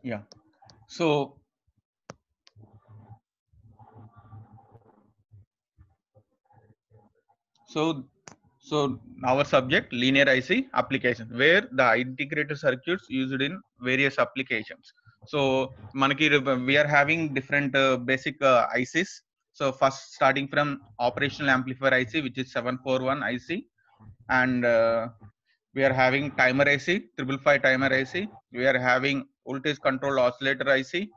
Yeah. So so so our subject linear IC applications, where the integrated circuits used in various applications. So manaki we are having different basic ICs. So first starting from operational amplifier IC, which is 741 IC, and we are having timer IC, 555 timer IC. We are having voltage control oscillator IC,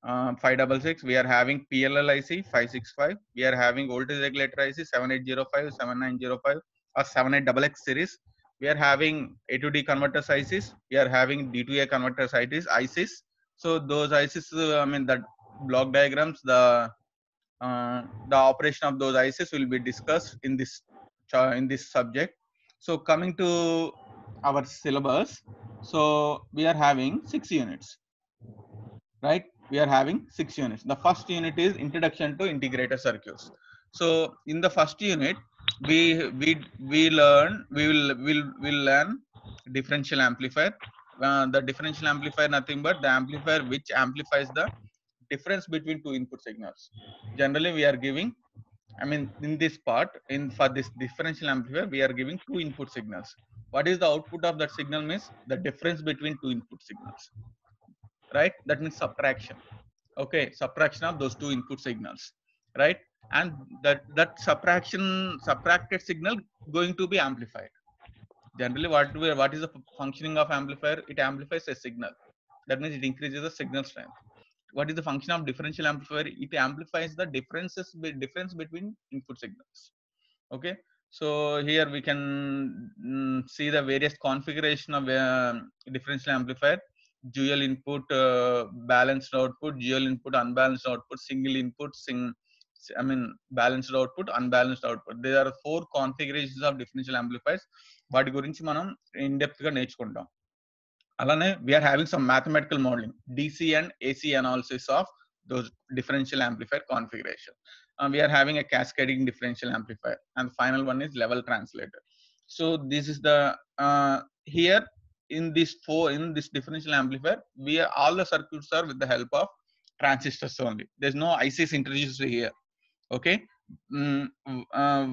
566. We are having PLL IC, 565. We are having voltage regulator IC, 7805, 7905, or 78XX series. We are having A to D converters ICs. We are having D to A converters ICs. So those ICs, the block diagrams, the operation of those ICs will be discussed in this subject. So coming to our syllabus, so we are having 6 units, right? We are having 6 units. The first unit is introduction to integrated circuits. So in the first unit, we will learn differential amplifier. The differential amplifier nothing but the amplifier which amplifies the difference between two input signals. Generally, we are giving, in this part, for this differential amplifier, we are giving two input signals. What is the output of that signal means the difference between two input signals, right? That means subtraction. Okay, subtraction of those two input signals, right? And that subtracted signal going to be amplified. Generally, what is the functioning of amplifier? It amplifies a signal. That means it increases the signal strength. What is the function of differential amplifier? It amplifies the difference between input signals. Okay, so here we can see the various configuration of differential amplifier: dual input, balanced output; dual input, unbalanced output; single input, balanced output, unbalanced output. There are 4 configurations of differential amplifiers. వాటి గురించి మనం in depth గా నేర్చుకుంటాం. అలానే we are having some mathematical modeling, DC and AC analysis of those differential amplifier configuration. We are having a cascading differential amplifier, and the final one is level translator. So this is the here in this differential amplifier, all the circuits are with the help of transistors only. There's no ICs introduced here. Okay.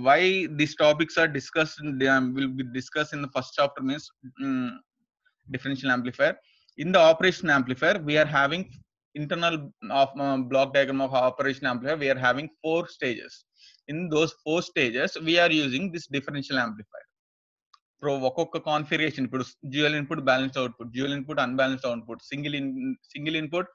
Why these topics are discussed will be discussed in the first chapter means, differential amplifier. In the operation amplifier, we are having internal of block diagram of operation amplifier. We are having 4 stages. In those 4 stages, we are using this differential amplifier. ఒక్కొక్క configuration, ఇప్పుడు dual input balanced output, dual input unbalanced output, single input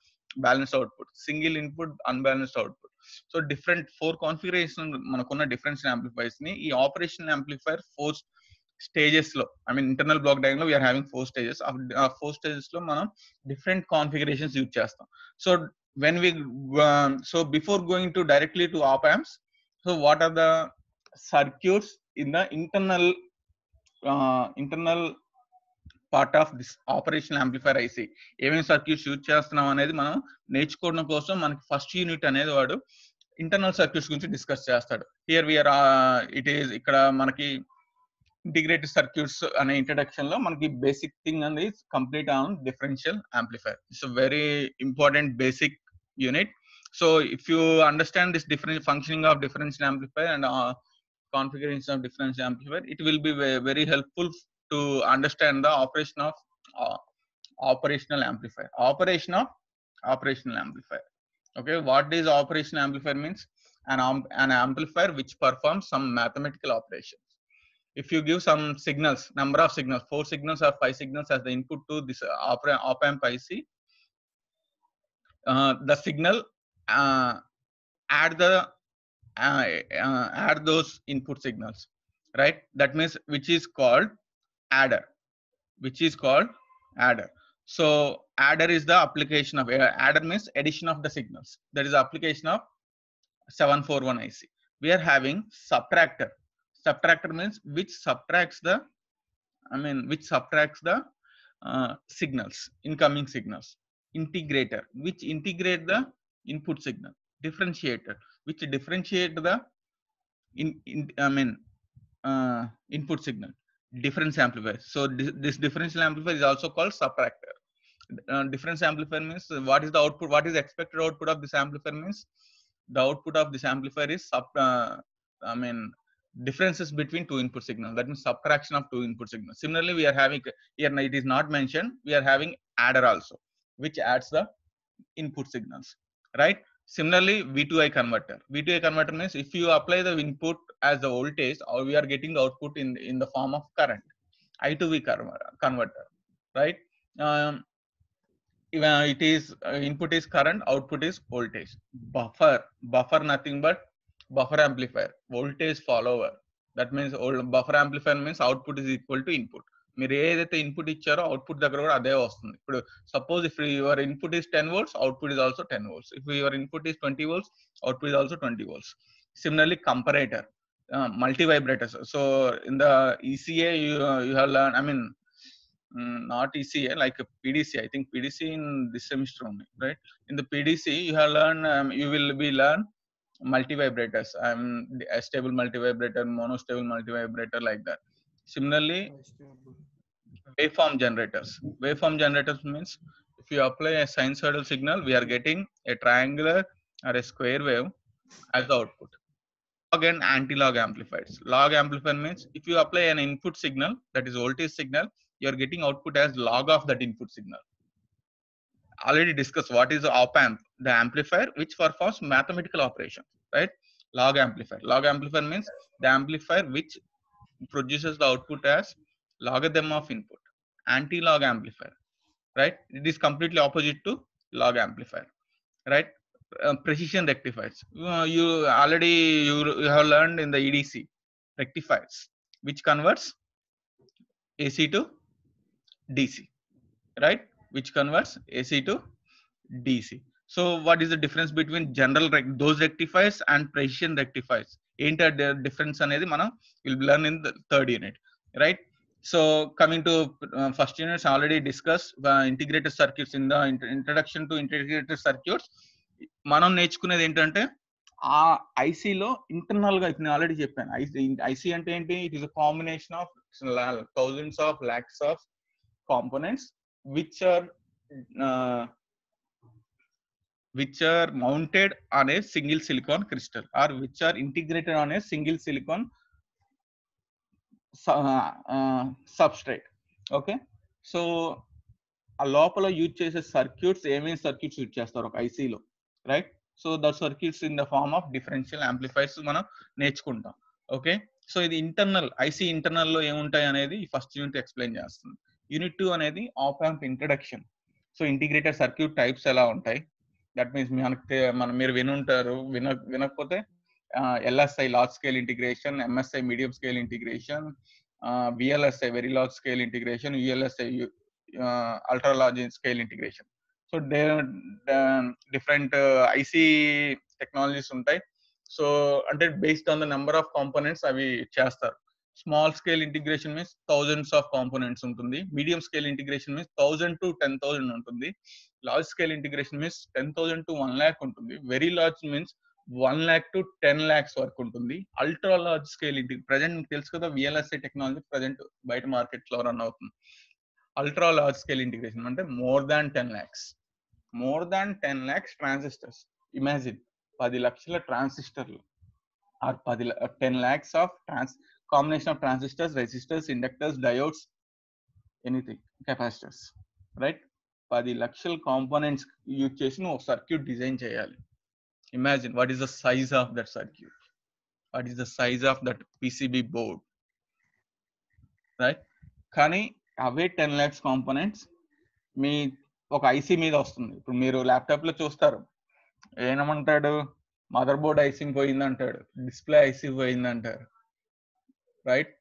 balanced output, single input unbalanced output. So different 4 configuration మనకున్న differential amplifiers ని ఈ operation amplifier 4 stages లో, internal block diagram లో we are having 4 stages. ఆ 4 stages లో మనం different configurations use చేస్తాం. So when we so before going to directly to op amps, so what are the circuits in the internal part of this operation amplifier IC, ఏమేమి circuits use చేస్తున్నాం అనేది మనం నేర్చుకోవడం కోసం మనకి ఫస్ట్ యూనిట్ అనేది వాడు ఇంటర్నల్ సర్క్యూట్స్ గురించి డిస్కస్ చేస్తాడు. హియర్ వీఆర్ ఇట్ ఈస్ ఇక్కడ మనకి ఇంటిగ్రేటెడ్ సర్క్యూట్స్ అనే ఇంట్రడక్షన్ లో మనకి బేసిక్ థింగ్ అనేది complete on differential amplifier. It's very important basic unit. So if you understand this different functioning of differential amplifier and configuration of differential amplifier, it will be very helpful to understand the operation of operational amplifier. Operational amplifier. Okay, what is operational amplifier means? An amplifier which performs some mathematical operations. If you give some signals, number of signals, 4 signals or 5 signals as the input to this op amp IC, the signal, add those input signals, right? That means which is called adder. So adder is the application of adder means addition of the signals. That is the application of 741 IC. We are having subtractor. Subtractor means which subtracts the signals, incoming signals. Integrator, which integrate the input signal. Differentiator, which differentiate the input signal. Difference amplifier. So this differential amplifier is also called subtractor. Difference amplifier means what is the output, what is the expected output of this amplifier means the output of this amplifier is I mean differences between two input signals, that means subtraction of two input signals. Similarly, we are having here, it is not mentioned, we are having adder also, which adds the input signals, right? Similarly, V2I converter. V2I converter means if you apply the input as the voltage, or we are getting the output in the form of current, I2V converter, right? Um, it is input is current, output is voltage. Buffer nothing but buffer amplifier, voltage follower. That means buffer amplifier means output is equal to input. మీరు ఏదైతే input ఇచ్చారో output దగ్గర కూడా అదే వస్తుంది. ఇప్పుడు suppose if your input is 10 volts, output is also 10 volts. If your input is 20 volts, output is also 20 volts. Similarly, comparator, multi vibrators. So in the ECA you have learned, I mean not ECA, like a PDC. I think PDC in this semester only, right? In the PDC you have learned, you will be learn multi vibrators. A stable multi vibrator, monostable multi vibrator, like that. Similarly, waveform generators. Waveform generators means if you apply a sinusoidal signal, we are getting a triangular or a square wave as the output. Log and anti-log amplifiers. Log amplifier means if you apply an input signal, that is voltage signal, you are getting output as log of that input signal. Already discussed what is the op amp, the amplifier which performs mathematical operations, right? Log amplifier. Log amplifier means the amplifier which produces the output as logarithm of input. Anti-log amplifier, right? It is completely opposite to log amplifier, right? Precision rectifiers. You already you have learned in the EDC rectifiers, which converts AC to DC, right? Which converts AC to DC. So what is the difference between those rectifiers and precision rectifiers? Ain't the difference anedi manam will learn in the third unit, right? So coming to first units, already discussed integrated circuits. In the introduction to integrated circuits, మనం నేర్చుకునేది ఏంటంటే ఆ ఐసీలో internal గా ఇప్పుడు నేను already చెప్పాను. IC అంటే ఏంటి? It is a combination of thousands of lakhs of components which are mounted on a single silicon crystal, or which are integrated on a single silicon substrate. Okay, so ఆ లోపల use చేసే circuits ఏమేమి circuits use చేస్తారు ఒక ఐసీలో, right? So the circuits in the form of differential amplifiers మనం నేర్చుకుంటాం. Okay, so ఇది ఇంటర్నల్, ఐసీ ఇంటర్నల్ లో ఏముంటాయి అనేది ఫస్ట్ యూనిట్ ఎక్స్ప్లెయిన్ చేస్తుంది. యూనిట్ 2 అనేది op amp introduction. So integrated circuit types ఎలా ఉంటాయి, దట్ మీన్స్ మీరు వినుంటారు, వినకపోతే LSI large scale integration, MSI medium scale integration, VLSI very large scale integration, ULSI ultra large scale integration. So there different IC technologies ఉంటాయి. So అంటే based on the number of components అవి చేస్తారు. Small scale integration means thousands of components ఉంటుంది. Medium scale integration means 1000 to 10,000 ఉంటుంది. Large scale integration means 10,000 to 1 lakh ఉంటుంది. Very large means 1 lakh to 10 lakhs వరకు ఉంటుంది. Ultra large scale present మీకు తెలుసు కదా, విఎల్ఎస్ఐ టెక్నాలజీ ప్రజెంట్ బయట market లో రన్ అవుతుంది. అల్ట్రా లార్జ్ స్కేల్ ఇంటిగ్రేషన్ అంటే more than 10 lakhs, more than 10 lakhs transistors. Imagine 10 లక్షల ట్రాన్సిస్టర్లు, or 10 lakhs of combination of transistors, resistors, inductors, diodes, anything, capacitors, right? 10 లక్షల కాంపోనెంట్స్ యూజ్ చేసి నువ్వు ఒక సర్క్యూట్ డిజైన్ చేయాలి. Imagine what is the size of that circuit, what is the size of that PCB board, right? కానీ అవే 10 lakhs components మీ ఒక IC మీద వస్తుంది. ఇప్పుడు మీరు ల్యాప్టాప్ లో చూస్తారు, ఏమంటాడు, మదర్ బోర్డ్ ఐసీ పోయిందంటాడు, డిస్ప్లే ఐసీ పోయిందంటారు, right?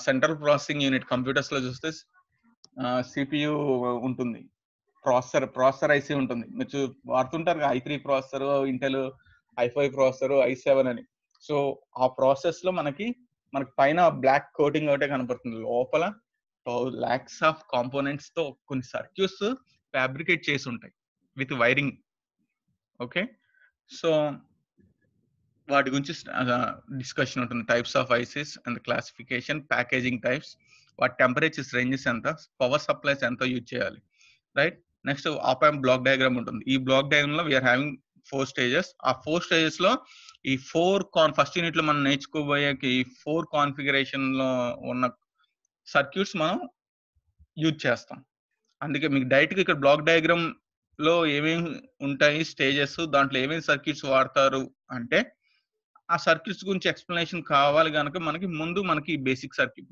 Central processing unit computers లో చూస్తే సిపియు ఉంటుంది, ప్రాసెసర్ ఐసీ ఉంటుంది. మీరు వాడుతుంటారు i3 processor, Intel i5 processor, i7 అని. సో ఆ ప్రాసెస్ లో మనకి పైన బ్లాక్ కోటింగ్ ఒకటే కనపడుతుంది, లోపల lakhs ఆఫ్ కాంపోనెంట్స్ తో కొన్ని సర్క్యూట్స్ ఫ్యాబ్రికేట్ చేసి ఉంటాయి విత్ వైరింగ్. ఓకే, సో వాటి గురించి డిస్కషన్ ఉంటుంది. Types of ICs and classification, packaging types, వాటి టెంపరేచర్స్ రేంజెస్ ఎంత, పవర్ సప్లైస్ ఎంత యూజ్ చేయాలి, right? Next op amp block diagram ఉంటుంది. ఈ బ్లాక్ డయాగ్రామ్ లో వీఆర్ హ్యావింగ్ 4 స్టేజెస్. ఆ 4 స్టేజెస్ లో ఈ 4 ఫస్ట్ యూనిట్ లో మనం నేర్చుకోబోయే ఈ 4 కాన్ఫిగరేషన్ లో ఉన్న సర్క్యూట్స్ మనం యూజ్ చేస్తాం. అందుకే మీకు డైరెక్ట్ గా ఇక్కడ బ్లాక్ డయాగ్రామ్ లో ఏమేమి ఉంటాయి స్టేజెస్, దాంట్లో ఏమేమి సర్క్యూట్స్ వాడతారు అంటే ఆ సర్క్యూట్స్ గురించి ఎక్స్ప్లెనేషన్ కావాలి కనుక మనకి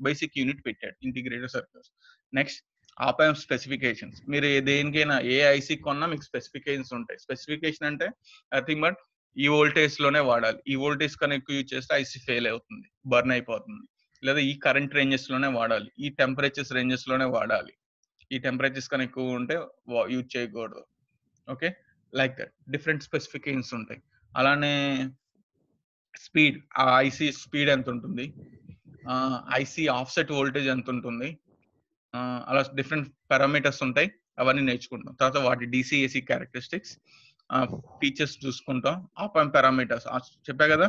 బేసిక్ యూనిట్ పెట్టాడు, integrated circuits. Next op amp specifications. మీరు దేనికైనా ఏ ఐసీ కొన్నా మీకు స్పెసిఫికేషన్స్ ఉంటాయి. స్పెసిఫికేషన్ అంటే నథింగ్ బట్ ఈ వోల్టేజ్ లోనే వాడాలి, ఈ వోల్టేజ్ కన్నా ఎక్కువ యూజ్ చేస్తే ఐసీ ఫెయిల్ అవుతుంది, బర్న్ అయిపోతుంది, లేదా ఈ కరెంట్ రేంజెస్ లోనే వాడాలి, ఈ టెంపరేచర్స్ రేంజెస్ లోనే వాడాలి, ఈ టెంపరేచర్స్ కన్నా ఎక్కువ ఉంటే యూజ్ చేయకూడదు. Okay, like that different specifications ఉంటాయి. అలానే స్పీడ్, ఆ ఐసీ స్పీడ్ ఎంత ఉంటుంది, ఐసీ ఆఫ్సెట్ వోల్టేజ్ ఎంత ఉంటుంది, అలా డిఫరెంట్ పారామీటర్స్ ఉంటాయి. అవన్నీ నేర్చుకుంటాం. తర్వాత వాటి డిసిఏసి క్యారెక్టరిస్టిక్స్, ఫీచర్స్ చూసుకుంటాం. ఆప్ యాంప్ పారామీటర్స్ చెప్పా కదా,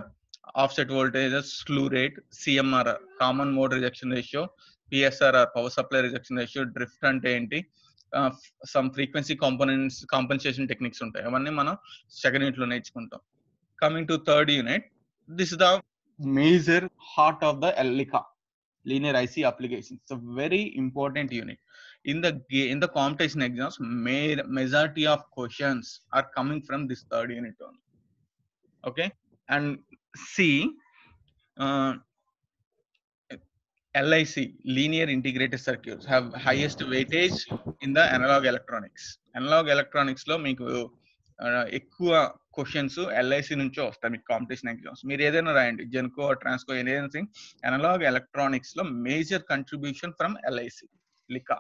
offset voltages, slew rate, CMR common mode rejection ratio, PSRR power supply rejection ratio, drift అంటే ఏంటి, some frequency components compensation techniques ఉంటాయి. అవన్నీ మనం సెకండ్ యూనిట్ లో నేర్చుకుంటాం. Coming to third unit, this is the major heart of the LICA, linear IC application. It's a very important unit. In the competition exams, majority of questions are coming from this third unit only. Okay, and see, LIC, linear integrated circuits, have highest weightage in the analog electronics. Analog electronics లో మీకు ఎక్కువ questions LIC నుంచి వస్తాయి మీకు competition exams. మీరు ఏదైనా రాయండి, జెన్కో, ట్రాన్స్కో, ఏదైనా అనలాగ్ ఎలక్ట్రానిక్స్ లో major contribution from LIC, LICA,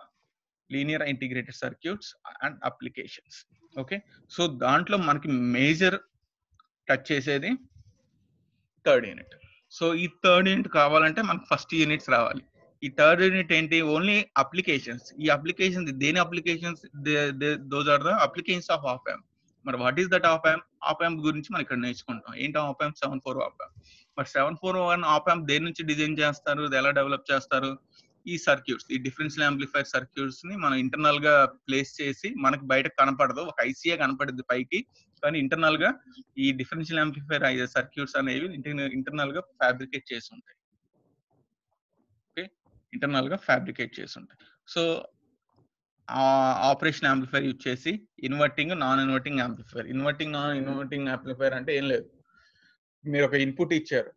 linear integrated circuits and applications. Okay, so దాంట్లో మనకి మేజర్ టచ్ చేసేది థర్డ్ యూనిట్. సో ఈ థర్డ్ యూనిట్ కావాలంటే మనకు ఫస్ట్ యూనిట్స్ రావాలి. ఈ థర్డ్ యూనిట్ ఏంటి, ఓన్లీ అప్లికేషన్స్. ఈ అప్లికేషన్స్ దేని applications, those are the applications of op amp. మరి what is that op amp? Op amp గురించి మనం ఇక్కడ నేర్చుకుంటాం. ఏంటి ఆప్ యాంప్? 741 ఆప్ యాంప్. మరి 741 ఆప్ యాంప్ దేని నుంచి డిజైన్ చేస్తారు, ఎలా డెవలప్ చేస్తారు? ఈ సర్క్యూట్స్, ఈ డిఫరెన్షియల్ యాంప్లిఫైర్ సర్క్యూట్స్ ని మనం ఇంటర్నల్ గా ప్లేస్ చేసి, మనకి బయట కనపడదు, ఒక ఐసీఏ కనపడుద్ది పైకి, కానీ ఇంటర్నల్ గా ఈ డిఫరెన్షియల్ యాంప్లిఫైర్ అయ్యే సర్క్యూట్స్ అనేవి ఇంటర్నల్ గా ఫ్యాబ్రికేట్ చేసి ఉంటాయి. ఓకే, ఇంటర్నల్ గా ఫ్యాబ్రికేట్ చేసి ఉంటాయి. సో ఆపరేషన్ యాంప్లిఫైర్ యూజ్ చేసి inverting, non inverting amplifier. Inverting, non inverting amplifier అంటే ఏం లేదు, మీరు ఒక ఇన్పుట్ ఇచ్చారు,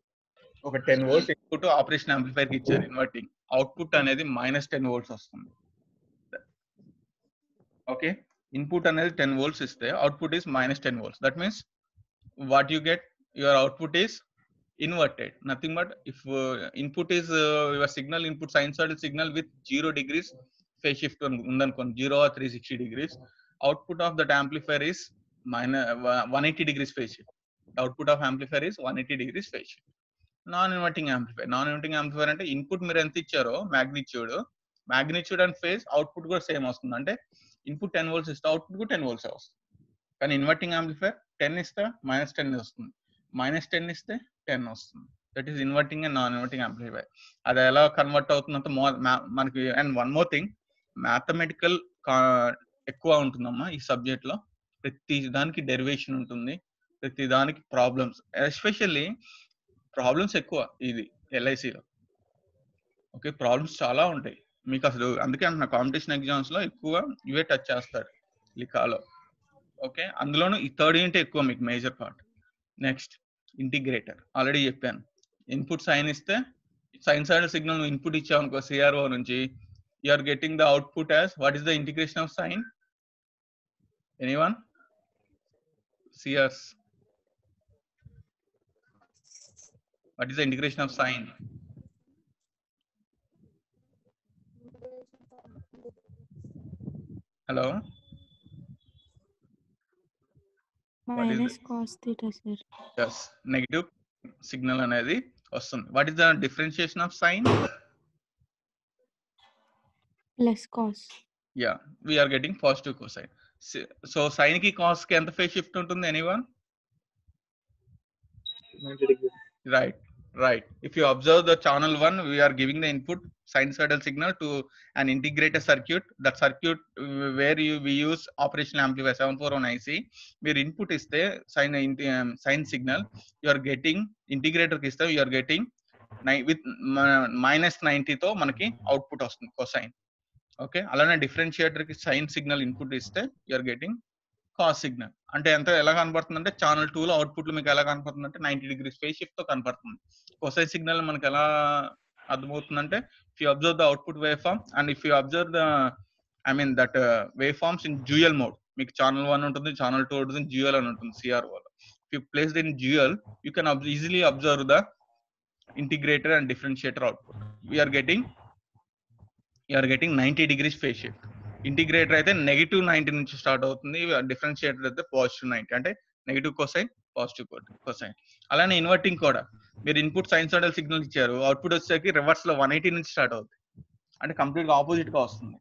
ఒక 10 వోల్ట్స్ ఇన్పుట్ ఆపరేషన్ యాంప్లిఫైర్ కి ఇచ్చారు ఇన్వర్టింగ్, అవుట్పుట్ అనేది -10 వోల్ట్స్ వస్తుంది. ఓకే, ఇన్పుట్ అనేది 10 వోల్ట్స్ ఇస్తే output is -10 volts. That means what you get, your output is inverted. Nothing but if input is your signal input sinusoidal signal with 0 degrees phase shift undanukondi, 0 or 360 degrees, output of that amplifier is 180 degrees phase shift. The output of amplifier is 180 degrees phase shift. Non inverting amplifier అంటే input మీరు ఎంత ఇచ్చారో magnitude and phase, output కూడా same వస్తుంది. అంటే input 10 volts ఇస్తే output కూడా 10 volts వస్తుంది. కానీ ఇన్వర్టింగ్ యాంప్లిఫైర్ 10 ఇస్తే -10 వస్తుంది, -10 ఇస్తే 10 వస్తుంది. That is inverting and non inverting amplifier. అది ఎలా కన్వర్ట్ అవుతుందంటే మనకి. And one more thing, mathematical ఎక్కువ ఉంటుందమ్మా ఈ సబ్జెక్ట్ లో. ప్రతి దానికి డెరివేషన్ ఉంటుంది, ప్రతి దానికి ప్రాబ్లమ్స్, ఎస్పెషల్లీ ప్రాబ్లమ్స్ ఎక్కువ ఇది ఎల్ఐసిలో. ఓకే, ప్రాబ్లమ్స్ చాలా ఉంటాయి మీకు అసలు. అందుకే అంటున్నా కాంపిటీషన్ ఎగ్జామ్స్ లో ఎక్కువ ఇవే టచ్ చేస్తాడు లికాలో. ఓకే, అందులోనూ ఈ థర్డ్ యూనిట్ ఎక్కువ మీకు major part. Next integrator, already చెప్పాను. ఇన్పుట్ సైన్ ఇస్తే, సైనసాయిడల్ సిగ్నల్ ఇన్పుట్ ఇచ్చావు అనుకో సిఆర్ఓ నుంచి, you are getting the output as, what is the integration of sine? Anyone? సిఆర్స్, what is the integration of sine? Hello, minus cos theta sir. Yes, negative signal అనేది వస్తుంది. What is the differentiation of sine? Plus cos. Yeah, we are getting positive cosine. So sine కి cos కి ఎంత phase shift ఉంటుంది? Anyone? 90 degrees. Right. Right. If you observe the channel 1, we are giving the input sinusoidal signal to an integrated circuit. That circuit where we use operational amplifier 741 IC. Where input is there, sine signal, you are getting integrator ki you are getting with minus 90 తో మనకి output వస్తుంది cosine. Okay, అలానే differentiator కి sine signal input ఇస్తే you are getting cos signal. అంటే ఎంత ఎలా కనపడుతుంది అంటే ఛానల్ 2 లో అవుట్పుట్ మీకు ఎలా కనపడుతుంది అంటే 90 డిగ్రీస్ ఫేజ్ షిఫ్ట్ తో కనపడుతుంది. కొసైన్ సిగ్నల్ మనకి ఎలా అర్థమవుతుందంటే if you observe the output wave form and if you observe the that wave forms in dual mode, మీకు ఛానల్ 1 ఉంటుంది, ఛానల్ 2 ఉంటుంది, డ్యూయల్ అని ఉంటుంది సిఆర్ఓ లో. If you placed in dual you can easily observe the integrator and differentiator output. We are getting 90 degrees phase shift. Integrator అయితే negative 90 నుంచి start అవుతుంది, differentiator అయితే పాజిటివ్ 90, అంటే నెగిటివ్ కొసైన్ పాజిటివ్ కొసైన్. అలానే inverting కూడా మీరు input sinusoidal signal ఇచ్చారు, output వచ్చేసరికి రివర్స్ లో 180 నుంచి స్టార్ట్ అవుతుంది, అంటే కంప్లీట్ గా ఆపోజిట్ గా వస్తుంది.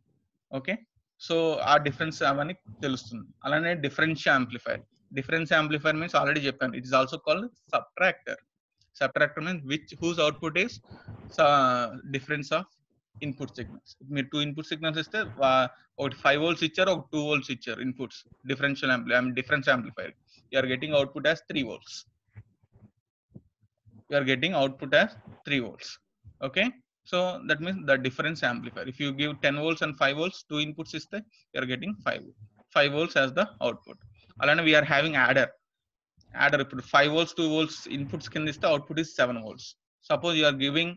ఓకే, సో ఆ డిఫరెన్స్ అవన్నీ తెలుస్తుంది. అలానే differential amplifier. Difference amplifier means already చెప్పాను, it is also called subtractor. Subtractor means whose output is difference of input signals. మీరు 2 ఇన్పుట్ సిగ్నల్స్ ఇస్తే ఒకటి 5 volts ఇచ్చారు, ఒక 2 volts ఇచ్చారు inputs. Difference amplifier you are getting output as 3 volts. You are getting output as 3 volts. Okay, so that means the difference amplifier. If you give 10 volts and 5 volts, 2 inputs is there, you are getting 5 volts as the output. Alana we are having adder ఇప్పుడు 5 volts 2 volts inputs కింద ఇస్తే output is 7 volts. Suppose you are giving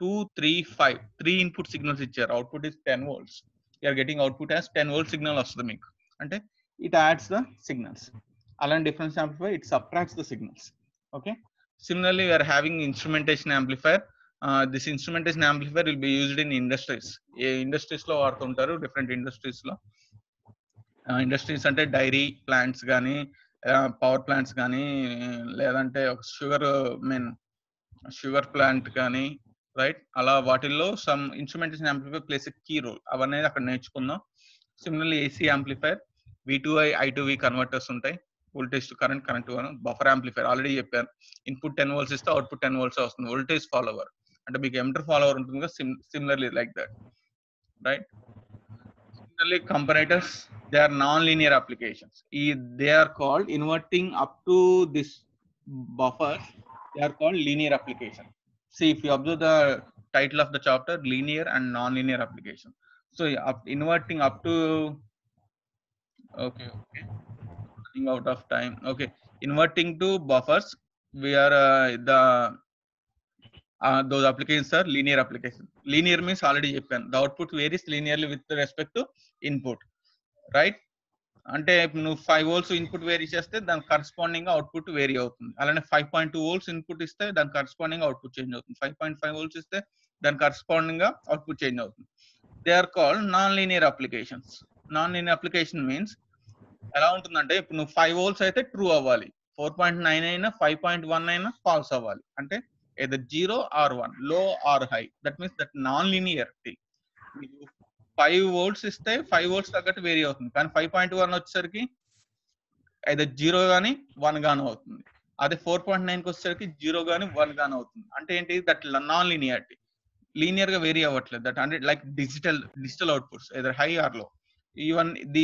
2 3 5 3 input signals ఇచ్చారు, output is 10 volts. You are getting output as 10 volt signal వస్తుంది మీకు, అంటే it adds the signals. అలానే difference amplifier, it subtracts the signals. Okay, similarly we are having instrumentation amplifier. This instrumentation amplifier will be used in industries. Industries లో వాడుతుంటారు, different industries లో. Industries అంటే dairy plants కానీ, power plants కానీ, లేదంటే ఒక sugar plant కానీ, right, అలా వాటిల్లో some instrumentation amplifier plays a key role. అవన్నీ అక్కడ నేర్చుకుందాం. Similarly AC amplifier, V2I I2V converters ఉంటాయి, voltage to current, current to buffer amplifier already చెప్పాను. ఇన్పుట్ 10 volts ఇస్తే అవుట్పుట్ 10 volts వస్తుంది. వోల్టేజ్ ఫాలోవర్ అంటే మీకు ఎమిటర్ ఫాలోవర్ ఉంటుంది కదా, similarly like that, right. Similarly comparators, they are non-linear applications. They are called inverting up to this buffer, they are called linear application. See, if you observe the title of the chapter, linear and non-linear application. So inverting up to, okay, running out of time. Okay, inverting to buffers, we are those applications are linear application. Linear means already చెప్పాను, the output varies linearly with respect to input, right. అంటే ఇప్పుడు నువ్వు 5 volts input vary చేస్తే దాని corresponding output vary అవుతుంది. అలానే 5.2 volts input ఇస్తే దాని కరస్పాండింగ్ అవుట్పుట్ చేంజ్ అవుతుంది. 5.5 volts ఇస్తే దాని కరస్పాండింగ్ గా అవుట్పుట్ చేంజ్ అవుతుంది. They are called non linear applications. Non linear application means ఎలా ఉంటుందంటే ఇప్పుడు నువ్వు 5 volts అయితే ట్రూ అవ్వాలి, 4.9 అయినా 5.1 అయినా ఫాల్స్ అవ్వాలి, అంటే either 0 or 1, low or high. That means that non-linearity. 5 volts ఇస్తే 5 volts తగ్గట్టు వేరీ అవుతుంది, కానీ 5.1 వచ్చేసరికి either 0 కానీ 1 గాను అవుతుంది. అదే 4.9 కి వచ్చేసరికి 0 కానీ 1 గాను అవుతుంది. అంటే ఏంటి, దట్ నాన్ లీనియారిటీ. లీనియర్ గా వేరీ అవ్వట్లేదు, దట్ అంటే like digital outputs either high or low.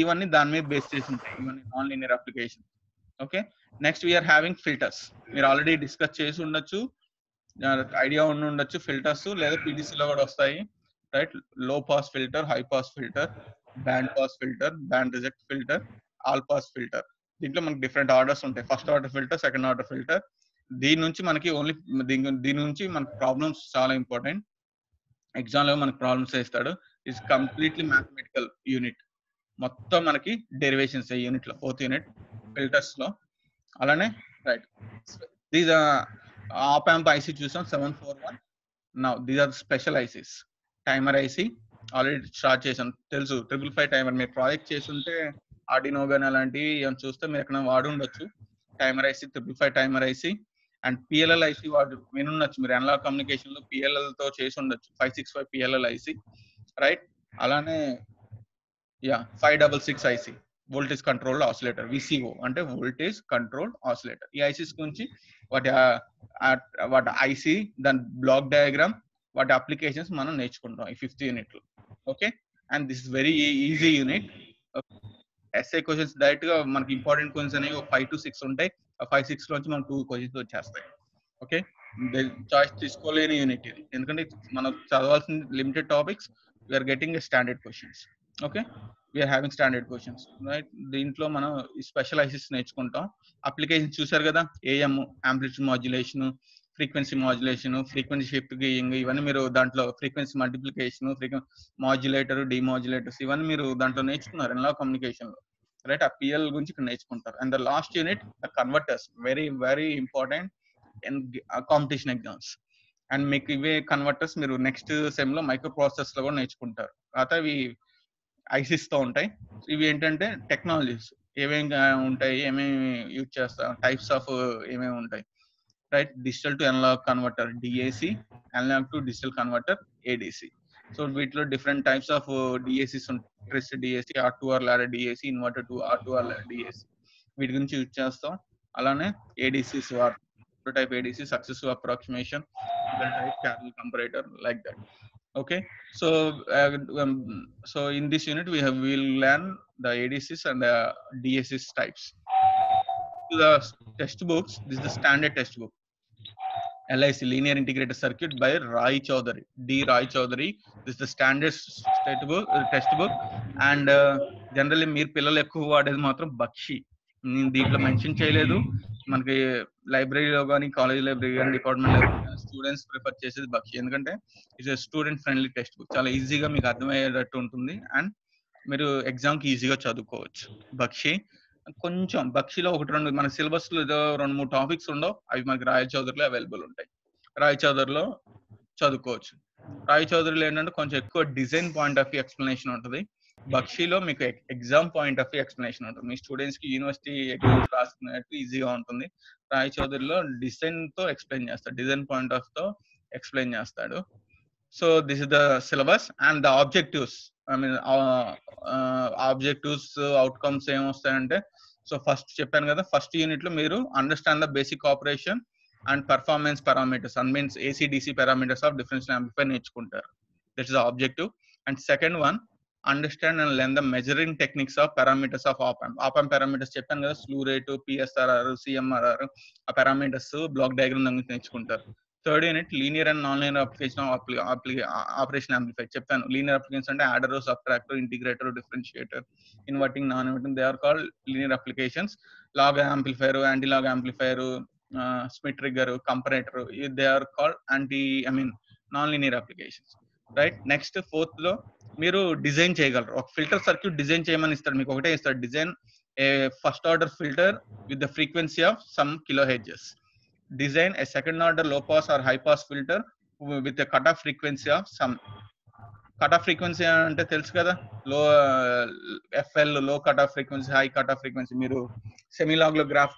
ఇవన్నీ దాని మీద బేస్ చేసి ఉంటాయి, ఇవన్నీ non linear application. Okay, next we are having filters. మీరు ఆల్రెడీ డిస్కస్ చేసి ఉండొచ్చు, ఐడియా ఉండొచ్చు. ఫిల్టర్స్ లేదా పీడీసీలో కూడా వస్తాయి, రైట్. లో pass filter, high pass filter, band pass filter, band reject filter, all pass filter. దీంట్లో మనకి డిఫరెంట్ ఆర్డర్స్ ఉంటాయి, first order filter, second order filter. దీని నుంచి మనకి దీని నుంచి మనకి ప్రాబ్లమ్స్ చాలా ఇంపార్టెంట్. ఎగ్జామ్ లో మనకి ప్రాబ్లమ్స్ వేస్తాడు. ఇట్స్ కంప్లీట్లీ మ్యాథమెటికల్ యూనిట్, మొత్తం మనకి డెరివేషన్స్ యూనిట్ లో, 4th యూనిట్ ఫిల్టర్స్ లో. అలానే right, these op amp IC చూసాం 741. Now these are special ICs. Timer IC already start చేసాం, తెలుసు 555 టైమర్. మీరు ప్రాజెక్ట్ చేస్తుంటే ఆర్డినో గానీ అలాంటివి ఏమైనా చూస్తే మీరు ఎక్కడ వాడి ఉండొచ్చు. Timer IC, 555 timer IC. And PLL IC వాడు వినుండొచ్చు మీరు, అనలాగ్ కమ్యూనికేషన్ లో పిఎల్ఎల్ తో చేసి ఉండొచ్చు, 565 పిఎల్ఎల్ ఐసీ, రైట్. అలానే 566 IC, voltage controlled oscillator, VCO అంటే వోల్టేజ్ కంట్రోల్డ్ ఆసిలేటర్. ఈ ఐసీస్ గురించి వాటి వాటి ఐసీ, దాని బ్లాక్ డయాగ్రామ్, వాటి అప్లికేషన్స్ మనం నేర్చుకుంటాం ఈ 5th యూనిట్ లో. Okay, and this is very easy unit. SA questions direct గా మనకి ఇంపార్టెంట్ క్వశ్చన్స్ అనేవి 5 to 6 ఉంటాయి. ఆ 5-6 నుంచి మనం 2 క్వశ్చన్స్ వచ్చేస్తాయి. ఓకే, చాయిస్ తీసుకోలేని యూనిట్ ఇది, ఎందుకంటే మనం చదవాల్సిన limited topics, we're getting standard questions. Okay, we're having standard questions, right. దీంట్లో మనం స్పెషల్ ఐసీస్ నేర్చుకుంటాం. అప్లికేషన్ చూసారు కదా, AM, amplitude modulation, frequency modulation, frequency shift keying, ఇవన్నీ మీరు దాంట్లో ఫ్రీక్వెన్సీ మల్టిప్లికేషన్, మాడ్యులేటర్, డిమాడ్యులేటర్స్, ఇవన్నీ మీరు దాంట్లో నేర్చుకున్నారు అనలాగ్ కమ్యూనికేషన్ లో, రైట్. ఆ పిఎల్ గురించి ఇక్కడ నేర్చుకుంటారు. And the last unit the converters, very very important in competition exams. And మీకు ఇవే కన్వర్టర్స్ మీరు నెక్స్ట్ సెమ్ లో మైక్రో ప్రాసెసర్స్ లో కూడా నేర్చుకుంటారు. తర్వాత ఇవి ఐసీస్ తో ఉంటాయి. ఇవి ఏంటంటే టెక్నాలజీస్ ఏమేమి ఉంటాయి, ఏమేమి యూజ్ చేస్తాం, టైప్స్ ఆఫ్ ఏమేమి ఉంటాయి, right. Digital to analog converter DAC, analog to digital converter ADC. So వీటిలో డిఫరెంట్ టైప్స్ ఆఫ్ డిఏసిస్ ఉంటాయి. ట్రెస్ DAC, R2R ladder DAC, inverter to R2R ladder DAC, వీటి గురించి యూజ్ చేస్తాం. అలానే ADCs, type ADC, successive approximation, type parallel comparator, like that. Okay, so in this unit we'll learn the ADCs and the DACs types. The textbooks, this is the standard textbook, LIC, Linear Integrated Circuit by Rai Chaudhary, D. Rai Chaudhary. This is the standard textbook. And generally మీరు పిల్లలు ఎక్కువ వాడేది మాత్రం బక్షి. నేను దీంట్లో mention చేయలేదు. మనకి లైబ్రరీలో కానీ, కాలేజ్ లైబ్రరీ కానీ, డిపార్ట్మెంట్ లైబ్రరీ కానీ స్టూడెంట్స్ ప్రిఫర్ చేసేది బక్షి, ఎందుకంటే it's student friendly text book, చాలా ఈజీగా మీకు అర్థమయ్యేటట్టు ఉంటుంది, అండ్ మీరు ఎగ్జామ్ కి ఈజీగా చదువుకోవచ్చు. బక్షి కొంచెం, బక్షిలో 1-2 మన సిలబస్ లో ఏదో 2-3 టాపిక్స్ ఉండవు, అవి మనకి రాయ్ చౌదరిలో అవైలబుల్ ఉంటాయి. రాయ్ చౌదరిలో చదువుకోవచ్చు. రాయ్ చౌదరిలో ఏంటంటే కొంచెం ఎక్కువ design point of view explanation ఉంటుంది. బక్షిలో మీకు exam point of view explanation ఉంటుంది. మీ స్టూడెంట్స్ కి యూనివర్సిటీ ఎగ్జామ్స్ రాసుకునేట్టు ఈజీగా ఉంటుంది. రాయ్ చౌదరిలో డిజైన్ తో ఎక్స్ప్లెయిన్ చేస్తాడు, డిజైన్ పాయింట్ ఆఫ్ తో ఎక్స్ప్లెయిన్ చేస్తాడు. So this is the syllabus and the objectives. I mean objectives, outcomes ఏమొస్తాయంటే, సో ఫస్ట్ చెప్పాను కదా, ఫస్ట్ యూనిట్ లో మీరు understand the basic operation and performance parameters, and means AC DC parameters of differential amplifier నేర్చుకుంటారు. That is the objective. And second one, understand and learn the measuring techniques of parameters of op amp. Op amp parameters చెప్పాను కదా, slew rate, PSRR, CMRR, ఆ parameters block diagram దగ్గర నేర్చుకుంటారు. Third unit, linear and non linear application operation amplifier చెప్పాను. Linear applications అంటే adder, subtractor, integrator, differentiator, inverting, non inverting, they are called linear applications. Log amplifier, anti log amplifier, Schmitt trigger, comparator, they are called non linear applications, right. Next fourth లో మీరు design చేయగలరు. ఒక filter circuit design చేయమని ఇస్తాడు, మీకు ఒకటే ఇస్తాడు, design A first order filter with the frequency of some kilo hertz. Design a second order low pass or high pass filter with a cutoff frequency of some. Cutoff frequency అంటే తెలుసు కదా, లో FL, లో cutoff frequency, high cutoff frequency. మీరు సెమీలాగ్ లో graph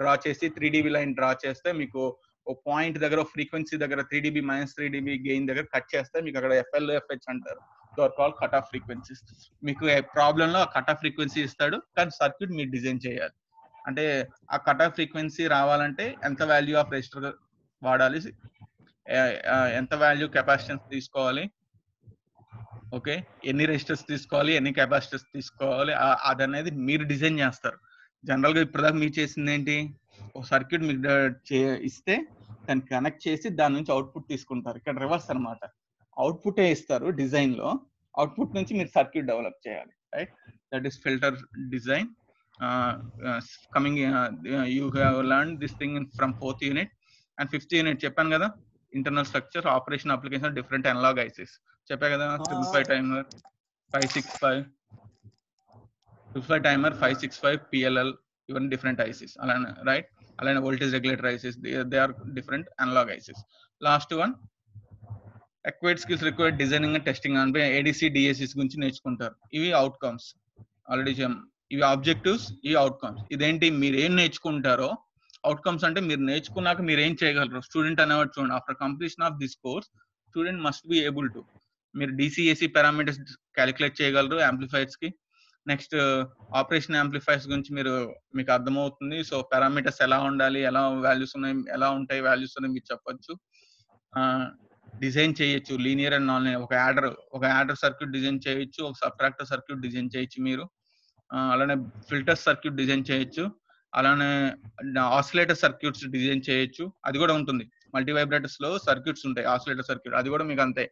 draw చేసి 3dB line draw చేస్తే మీకు ఓ పాయింట్ దగ్గర, ఫ్రీక్వెన్సీ దగ్గర 3dB -3dB గెయిన్ దగ్గర కట్ చేస్తే మీకు అక్కడ FL, FH అంటారు. Call cutoff frequencies. మీకు ప్రాబ్లం లో కటాఫ్ ఫ్రీక్వెన్సీ ఇస్తాడు, కానీ సర్క్యూట్ మీరు డిజైన్ చేయాలి. అంటే ఆ కటాఫ్ ఫ్రీక్వెన్సీ రావాలంటే ఎంత వాల్యూ ఆఫ్ రెసిస్టర్ వాడాలి, ఎంత వాల్యూ కెపాసిటెన్స్ తీసుకోవాలి, ఓకే, ఎన్ని రెసిస్టర్స్ తీసుకోవాలి, ఎన్ని కెపాసిటర్స్ తీసుకోవాలి, అదనేది మీరు డిజైన్ చేస్తారు. జనరల్ గా ఇప్పటిదాకా మీరు చేసింది ఏంటి, ఒక సర్క్యూట్ మీకు ఇస్తే దాన్ని కనెక్ట్ చేసి దాని నుంచి అవుట్పుట్ తీసుకుంటారు. ఇక్కడ రివర్స్ అనమాట, అవుట్పుట్ ఇస్తారు డిజైన్ లో, అవుట్పుట్ నుంచి మీరు సర్క్యూట్ డెవలప్ చేయాలి, right. That is filter design. Coming you have learned this thing from 4th unit. And 5th unit చెప్పాను కదా, internal structure, operation application, different analog ICs చెప్పా కదా, 555 టైమర్, 565 టైమర్, 565 PLL, ఇవన్నీ different ICs. అలానే right, అలానే voltage regulator ICs, they are different analog ICs. Last one, acquired skills required designing and testing అంటే ADC, DACs గురించి నేర్చుకుంటారు. ఇవి outcomes already. ఇవి ఆబ్జెక్టివ్స్, ఇవి అవుట్కమ్స్. ఇదేంటి, మీరు ఏం నేర్చుకుంటారో అవుట్కమ్స్ అంటే మీరు నేర్చుకున్నాక మీరు ఏం చేయగలరు. స్టూడెంట్ అనేవాడు చూడండి, after completion of this course student must be able to, మీరు డిసిఏసి పారామీటర్స్ క్యాలిక్యులేట్ చేయగలరు యాంప్లిఫైర్స్ కి, నెక్స్ట్ ఆపరేషన్ యాంప్లిఫైర్స్ గురించి మీకు అర్థమవుతుంది. సో పారామీటర్స్ ఎలా ఉండాలి, ఎలా వాల్యూస్ ఉన్నాయి, ఎలా ఉంటాయి వాల్యూస్ అని మీరు చెప్పొచ్చు. డిజైన్ చేయొచ్చు లీనియర్ అండ్ నాన్ లీనియర్. ఒక యాడర్ సర్క్యూట్ డిజైన్ చేయొచ్చు, ఒక సబ్ట్రాక్టర్ సర్క్యూట్ డిజైన్ చేయొచ్చు మీరు. అలానే ఫిల్టర్ సర్క్యూట్ డిజైన్ చేయొచ్చు, అలానే ఆసిలేటర్ సర్క్యూట్స్ డిజైన్ చేయొచ్చు. అది కూడా ఉంటుంది. మల్టీ వైబ్రేటర్స్ లో సర్క్యూట్స్ ఉంటాయి, ఆసిలేటర్ సర్క్యూట్. అది కూడా మీకు అంతే.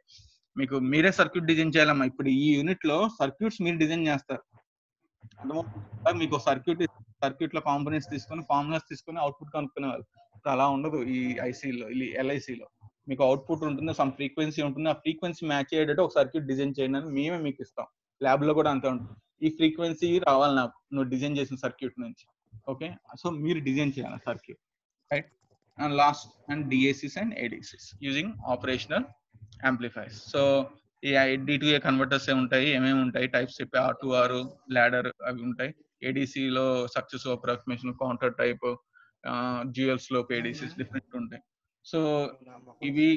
మీకు మీరే సర్క్యూట్ డిజైన్ చేయాలమ్మా. ఇప్పుడు ఈ యూనిట్ లో సర్క్యూట్స్ మీరు డిజైన్ చేస్తారు. మీకు సర్క్యూట్ లో కాంపోనెంట్స్ తీసుకొని, ఫార్ములాస్ తీసుకొని అవుట్పుట్ కనుక్కునేవాళ్ళు. అలా ఉండదు ఈ ఐసీలో, ఎల్ఐసిలో. మీకు అవుట్పుట్ ఉంటుంది, సమ్ ఫ్రీక్వెన్సీ ఉంటుంది. ఆ ఫ్రీక్వెన్సీ మ్యాచ్ అయ్యేటట్టు ఒక సర్క్యూట్ డిజైన్ చేయండి అని మేమే మీకు ఇస్తాం. ల్యాబ్ లో కూడా అంతే ఉంటుంది. ఈ ఫ్రీక్వెన్సీ రావాలి నాకు నువ్వు డిజైన్ చేసిన సర్క్యూట్ నుంచి. ఓకే, సో మీరు డిజైన్ చేయాలి circuit, right? And last and DACs and ADCs using operational amplifiers. So ఈ D2A కన్వర్టర్స్ ఉంటాయి, ఏమేమి ఉంటాయి టైప్స్ చెప్పి, R2R, ల్యాడర్ అవి ఉంటాయి. ఏడిసిలో successive approximation, counter type, dual slope ADCs different ఉంటాయి. సో ఇవి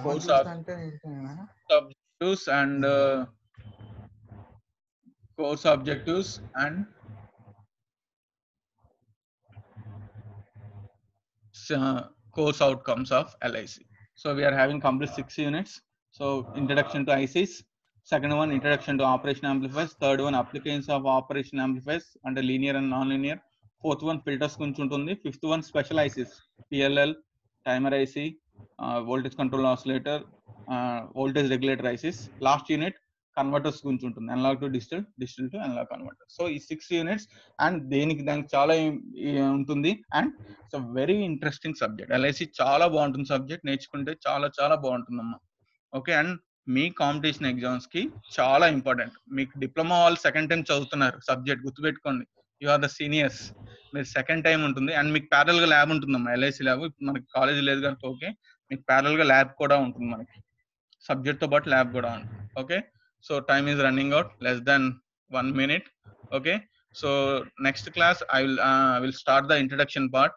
course objectives and course objectives and course outcomes of LIC. So we are having complete 6 units. So introduction to ICs, second one introduction to operation amplifiers, third one applications of operation amplifiers under linear and non-linear, fourth one filters gunchi untundi, fifth one special ICs, PLL, timer IC, voltage control oscillator, voltage regulator ICs. Last unit converters గురించి ఉంటుంది, analog to digital, digital to analog converter. So ఈ 6 units and దానికి చాలా ఉంటుంది. And it's a very interesting subject. LIC చాలా బాగుంటుంది subject, నేర్చుకుంటే చాలా చాలా బాగుంటుందమ్మా. ఓకే, అండ్ మీ కాంపిటీషన్ ఎగ్జామ్స్ కి చాలా ఇంపార్టెంట్. మీకు డిప్లొమా వాళ్ళు సెకండ్ టైం చదువుతున్నారు సబ్జెక్ట్, గుర్తుపెట్టుకోండి. యు ఆర్ ద సీనియర్స్, మీరు సెకండ్ టైం ఉంటుంది. అండ్ మీకు ప్యారల్ గా ల్యాబ్ ఉంటుందమ్మా, ఎల్ఐసి ల్యాబ్. మనకి కాలేజ్ లేదు కనుక ఓకే, మీకు ప్యారల్ గా ల్యాబ్ కూడా ఉంటుంది, మనకి సబ్జెక్ట్ తో పాటు ల్యాబ్ కూడా ఉంటుంది. Okay, so time is running out, less than 1 minute. Okay, so next class I will start the introduction part.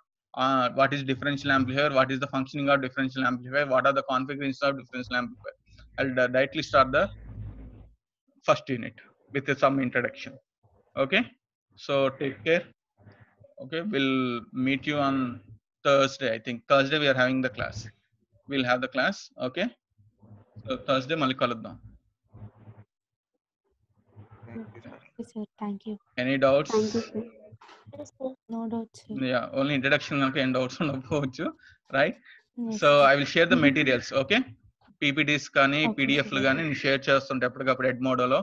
What is differential amplifier, what is the functioning of differential amplifier, what are the configurations of differential amplifier. I'll directly start the first unit with some introduction. Okay, so take care. Okay, we'll meet you on Thursday. I think Thursday we are having the class, we'll have the class. Okay, so Thursday mali kaluddam. Yes, sir. Thank you. Any doubts? Thank you, sir. Yes, sir. No doubts, sir. Yeah, only introduction ganaka end doubts ఉండకపోవచ్చు, right? Yes, So sir. I will share the materials. Okay, PPTs కానీ, Okay, PDF లు sir. కానీ నేను share చేస్తుంటే ఎప్పటికప్పుడు ఎడ్ మోడోలో